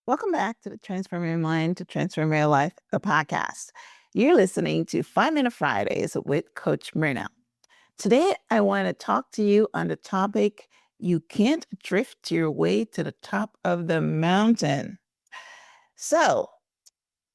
Welcome back to the Transform Your Mind to Transform Your Life, the podcast. You're listening to 5 Minute Fridays with Coach Myrna. Today, I want to talk to you on the topic you can't drift your way to the top of the mountain. So,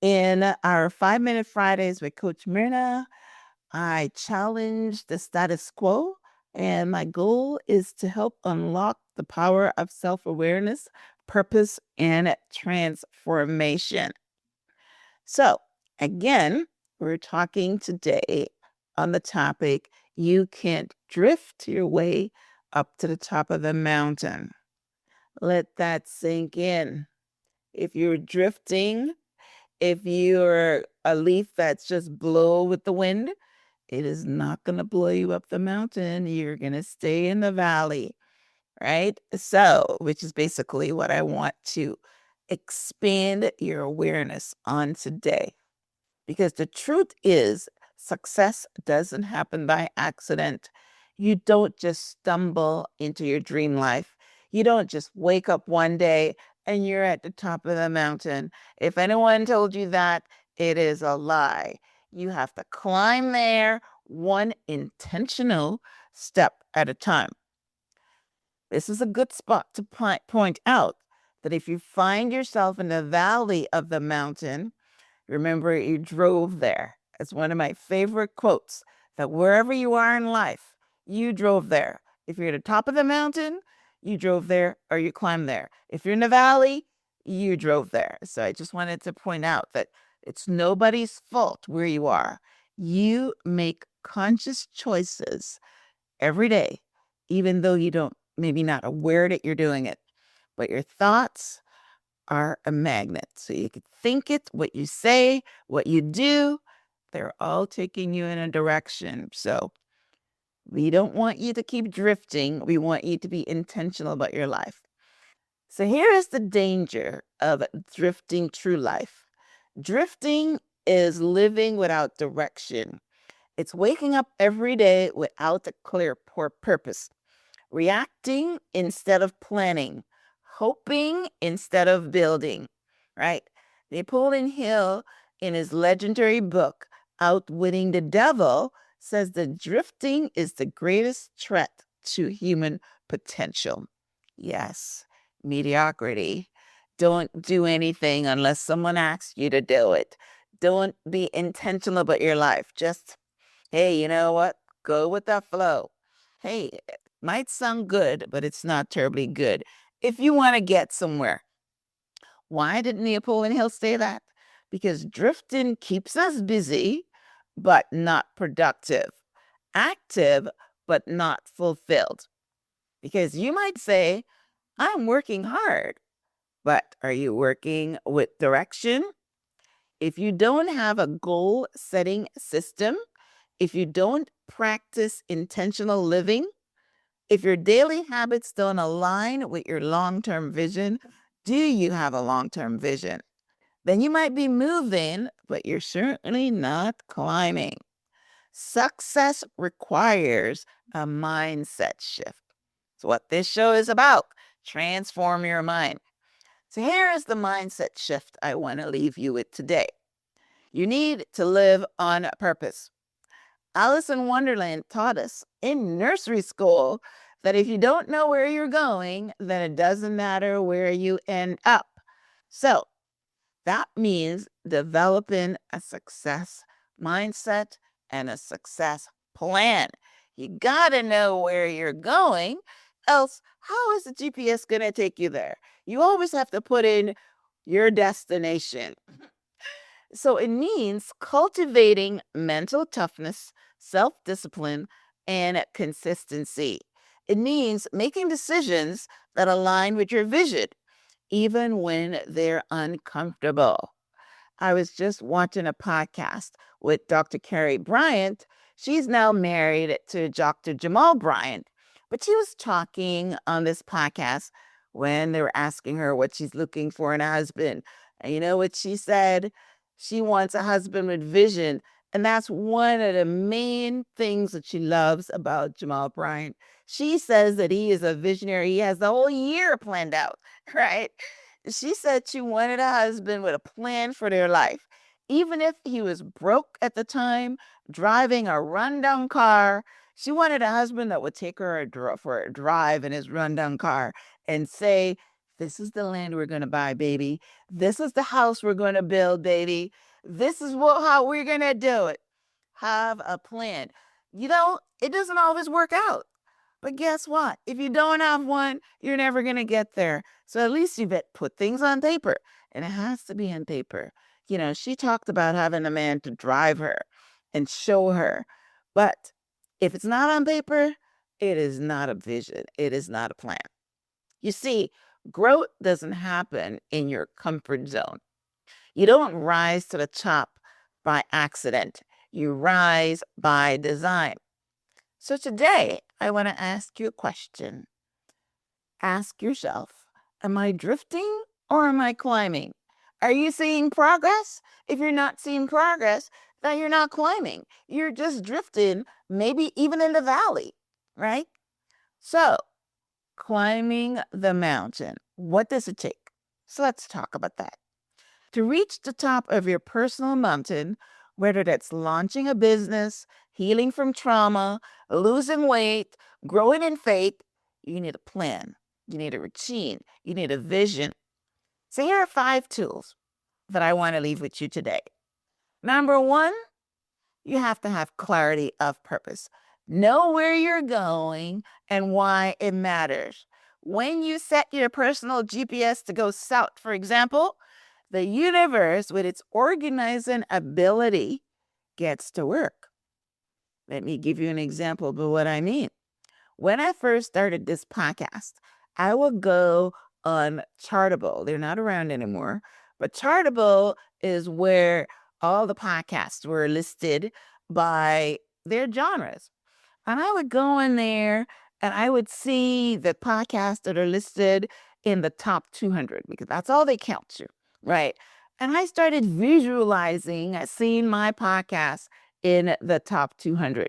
in our 5 Minute Fridays with Coach Myrna, I challenge the status quo, and my goal is to help unlock the power of self awareness, purpose, and transformation. So, again, we're talking today on the topic you can't drift your way up to the top of the mountain. Let that sink in. If you're drifting, if you're a leaf that's just blow with the wind, it is not going to blow you up the mountain. You're going to stay in the valley, right? So, which is basically what I want to expand your awareness on today. Because the truth is, success doesn't happen by accident. You don't just stumble into your dream life. You don't just wake up one day and you're at the top of the mountain. If anyone told you that, it is a lie. You have to climb there one intentional step at a time. This is a good spot to point out that if you find yourself in the valley of the mountain, remember, you drove there. It's one of my favorite quotes that wherever you are in life, you drove there. If you're at the top of the mountain, you drove there or you climbed there. If you're in the valley, you drove there. So I just wanted to point out that it's nobody's fault where you are. You make conscious choices every day, even though you don't, maybe not aware that you're doing it. But your thoughts are a magnet. So you could think it, what you say, what you do, they're all taking you in a direction. So we don't want you to keep drifting. We want you to be intentional about your life. So here is the danger of drifting through life. Drifting is living without direction. It's waking up every day without a clear purpose, reacting instead of planning, hoping instead of building, right? Napoleon Hill, in his legendary book, Outwitting the Devil, says that drifting is the greatest threat to human potential. Yes, mediocrity. Don't do anything unless someone asks you to do it. Don't be intentional about your life. Just, hey, you know what? Go with the flow. Hey, it might sound good, but it's not terribly good. If you want to get somewhere, why did Napoleon Hill say that? Because drifting keeps us busy, but not productive, active, but not fulfilled. Because you might say, I'm working hard, but are you working with direction? If you don't have a goal setting system, if you don't practice intentional living, if your daily habits don't align with your long term vision, do you have a long term vision? Then you might be moving, but you're certainly not climbing. Success requires a mindset shift. It's what this show is about. Transform your mind. So here is the mindset shift I want to leave you with today. You need to live on purpose. Alice in Wonderland taught us in nursery school that if you don't know where you're going, then it doesn't matter where you end up. So that means developing a success mindset and a success plan. You got to know where you're going, else, how is the GPS going to take you there? You always have to put in your destination. So it means cultivating mental toughness, self discipline, and consistency. It means making decisions that align with your vision, even when they're uncomfortable. I was just watching a podcast with Dr. Karrie Bryant. She's now married to Dr. Jamal Bryant, but she was talking on this podcast when they were asking her what she's looking for in a husband. And you know what she said? She wants a husband with vision. And that's one of the main things that she loves about Jamal Bryant. She says that he is a visionary. He has the whole year planned out, right? She said she wanted a husband with a plan for their life. Even if he was broke at the time, driving a rundown car, she wanted a husband that would take her for a drive in his rundown car and say, "This is the land we're going to buy, baby. This is the house we're going to build, baby. This is how we're going to do it." Have a plan. It doesn't always work out. But guess what? If you don't have one, you're never going to get there. So at least you put things on paper. And it has to be on paper. She talked about having a man to drive her and show her. But if it's not on paper, it is not a vision. It is not a plan. You see, growth doesn't happen in your comfort zone. You don't rise to the top by accident. You rise by design. So today, I want to ask you a question. Ask yourself, am I drifting or am I climbing? Are you seeing progress? If you're not seeing progress, then you're not climbing. You're just drifting, maybe even in the valley, right? So, climbing the mountain, what does it take? So let's talk about that. To reach the top of your personal mountain, whether that's launching a business, healing from trauma, losing weight, growing in faith, you need a plan. You need a routine. You need a vision. So here are 5 tools that I want to leave with you today. Number 1, you have to have clarity of purpose. Know where you're going and why it matters. When you set your personal GPS to go south, for example, the universe, with its organizing ability, gets to work. Let me give you an example of what I mean. When I first started this podcast, I would go on Chartable. They're not around anymore, but Chartable is where all the podcasts were listed by their genres. And I would go in there and I would see the podcasts that are listed in the top 200 because that's all they count to, right? And I started visualizing, seeing my podcast in the top 200.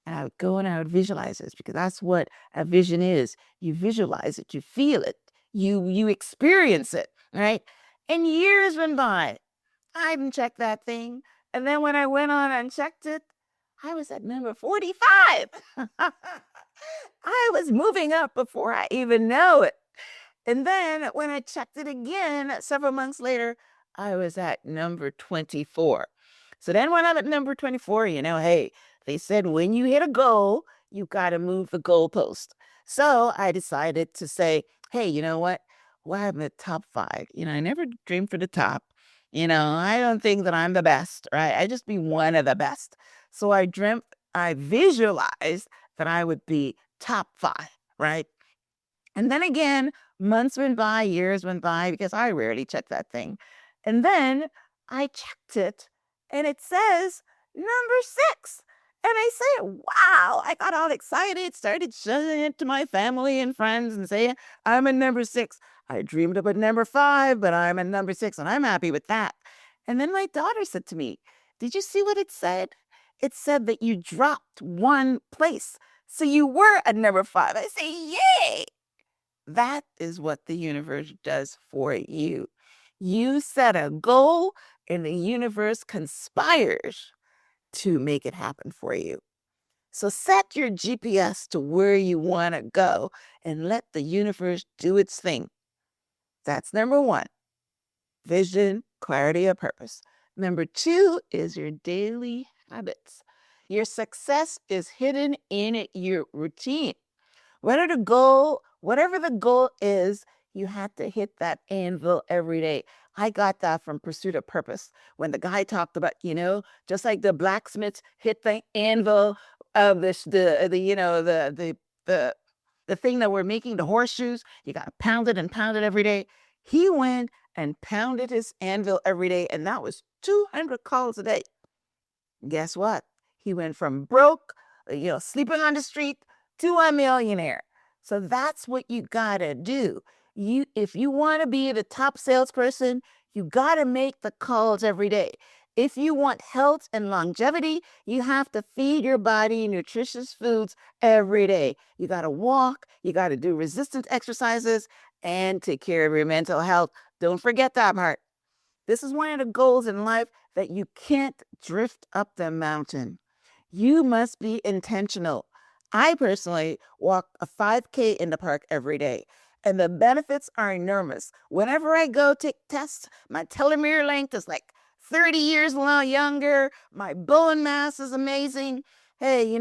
And I would go and I would visualize this because that's what a vision is. You visualize it, you feel it, you experience it, right? And years went by. I didn't check that thing. And then when I went on and checked it, I was at number 45. I was moving up before I even know it. And then when I checked it again several months later, I was at number 24. So then when I'm at number 24, hey, they said when you hit a goal, you got to move the goalpost. So I decided to say, hey, you know what? Well, I'm the top 5. I never dreamed for the top. I don't think that I'm the best, right? I just be one of the best. So I visualized that I would be top 5, right? And then again, months went by, years went by, because I rarely check that thing. And then I checked it and it says number 6. And I said, wow, I got all excited, started showing it to my family and friends and saying, I'm a number 6. I dreamed about number 5, but I'm a number 6 and I'm happy with that. And then my daughter said to me, did you see what it said? It said that you dropped 1 place. So you were at number 5. I say, yay! That is what the universe does for you. You set a goal and the universe conspires to make it happen for you. So set your GPS to where you want to go and let the universe do its thing. That's number 1. Vision, clarity of purpose. Number 2 is your daily habits. Your success is hidden in your routine. Whatever the goal is, you have to hit that anvil every day. I got that from Pursuit of Purpose when the guy talked about, just like the blacksmiths hit the anvil of the thing that we're making, the horseshoes. You got to pound it and pound it every day. He went and pounded his anvil every day, and that was 200 calls a day. Guess what? He went from broke, sleeping on the street, to a millionaire. So that's what you gotta do. If you want to be the top salesperson, you gotta make the calls every day. If you want health and longevity, you have to feed your body nutritious foods every day. You gotta walk, you gotta do resistance exercises, and take care of your mental health. Don't forget that part. This is one of the goals in life, that you can't drift up the mountain. You must be intentional. I personally walk a 5K in the park every day, and the benefits are enormous. Whenever I go take tests, my telomere length is like 30 years younger. My bone mass is amazing. Hey,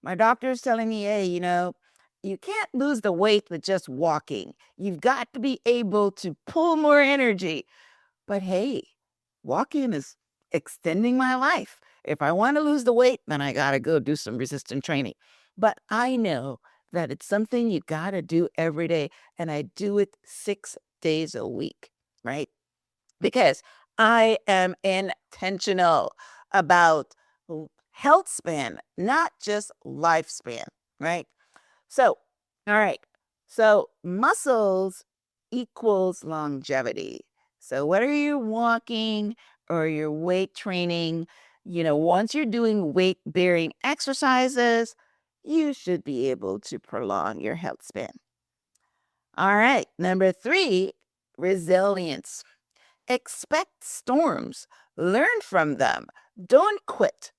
my doctor's telling me, hey, you can't lose the weight with just walking. You've got to be able to pull more energy. But hey, walking is extending my life. If I want to lose the weight, then I got to go do some resistance training. But I know that it's something you got to do every day. And I do it 6 days a week, right? Because I am intentional about health span, not just lifespan, right? So, all right. So, muscles equals longevity. So, whether you're walking or you're weight training, once you're doing weight bearing exercises, you should be able to prolong your health span. All right. Number 3, resilience. Expect storms, learn from them, don't quit.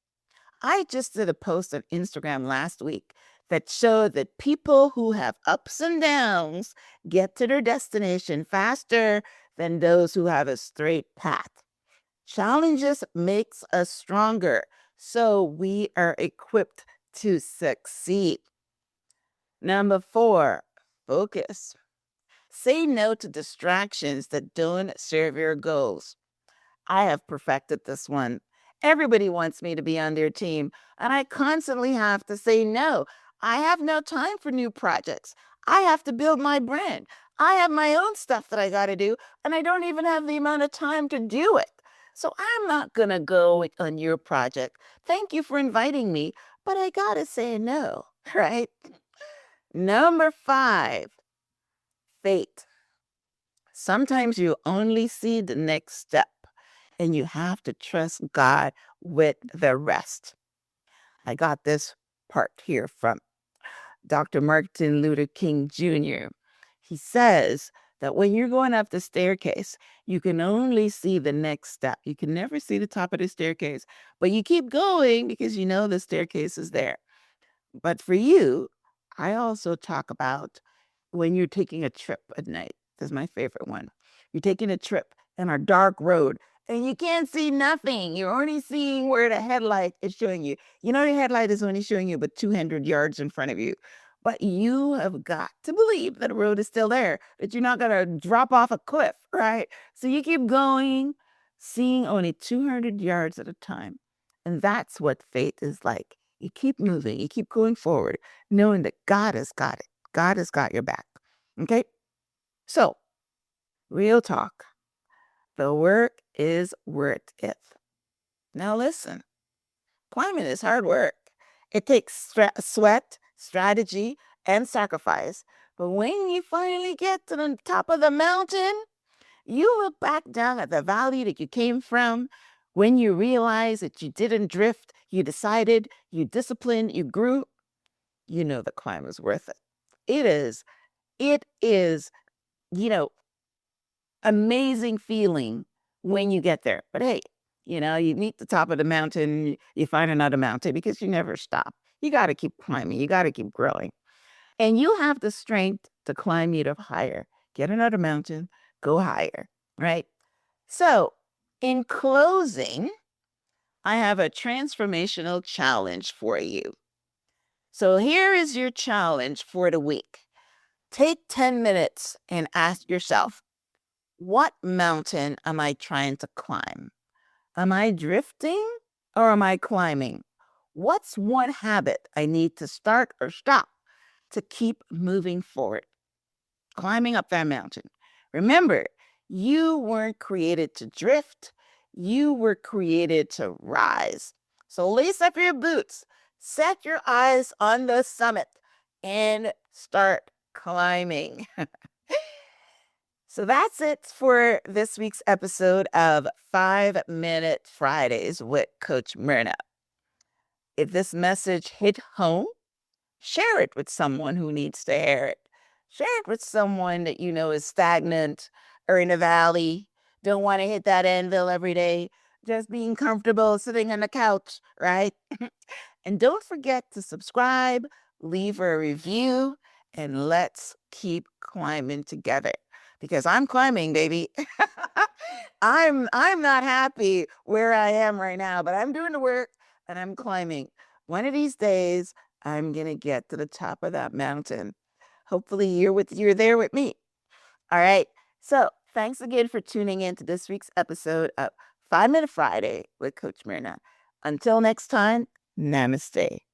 I just did a post on Instagram last week that showed that people who have ups and downs get to their destination faster than those who have a straight path. Challenges makes us stronger, so we are equipped to succeed. Number 4, focus. Say no to distractions that don't serve your goals. I have perfected this one. Everybody wants me to be on their team, and I constantly have to say no. I have no time for new projects. I have to build my brand. I have my own stuff that I got to do, and I don't even have the amount of time to do it. So I'm not going to go on your project. Thank you for inviting me, but I got to say no, right? Number 5, fate. Sometimes you only see the next step, and you have to trust God with the rest. I got this part here from Dr. Martin Luther King Jr. He says that when you're going up the staircase, you can only see the next step. You can never see the top of the staircase, but you keep going because you know the staircase is there. But for you, I also talk about when you're taking a trip at night. This is my favorite one. You're taking a trip on a dark road and you can't see nothing. You're only seeing where the headlight is showing you. You know, the headlight is only showing you about 200 yards in front of you. But you have got to believe that the road is still there, that you're not going to drop off a cliff, right? So you keep going, seeing only 200 yards at a time. And that's what faith is like. You keep moving, you keep going forward, knowing that God has got it. God has got your back. Okay? So, real talk. The work is worth it. Now, listen, climbing is hard work. It takes sweat, strategy, and sacrifice. But when you finally get to the top of the mountain, you look back down at the valley that you came from. When you realize that you didn't drift, you decided, you disciplined, you grew, you know the climb is worth it. It is, amazing feeling when you get there. But hey, you meet the top of the mountain, you find another mountain because you never stop. You got to keep climbing. You got to keep growing. And you have the strength to climb even higher. Get another mountain, go higher, right? So, in closing, I have a transformational challenge for you. So, here is your challenge for the week. Take 10 minutes and ask yourself, what mountain am I trying to climb? Am I drifting or am I climbing? What's one habit I need to start or stop to keep moving forward? Climbing up that mountain. Remember, you weren't created to drift. You were created to rise. So lace up your boots, set your eyes on the summit, and start climbing. So that's it for this week's episode of 5-Minute Fridays with Coach Myrna. If this message hit home, share it with someone who needs to hear it. Share it with someone that you know is stagnant or in a valley, don't want to hit that anvil every day, just being comfortable sitting on the couch, right? And don't forget to subscribe, leave a review, and let's keep climbing together because I'm climbing, baby. I'm not happy where I am right now, but I'm doing the work and I'm climbing. One of these days, I'm gonna get to the top of that mountain. Hopefully you're there with me. All right. So thanks again for tuning in to this week's episode of 5 Minute Friday with Coach Myrna. Until next time, namaste.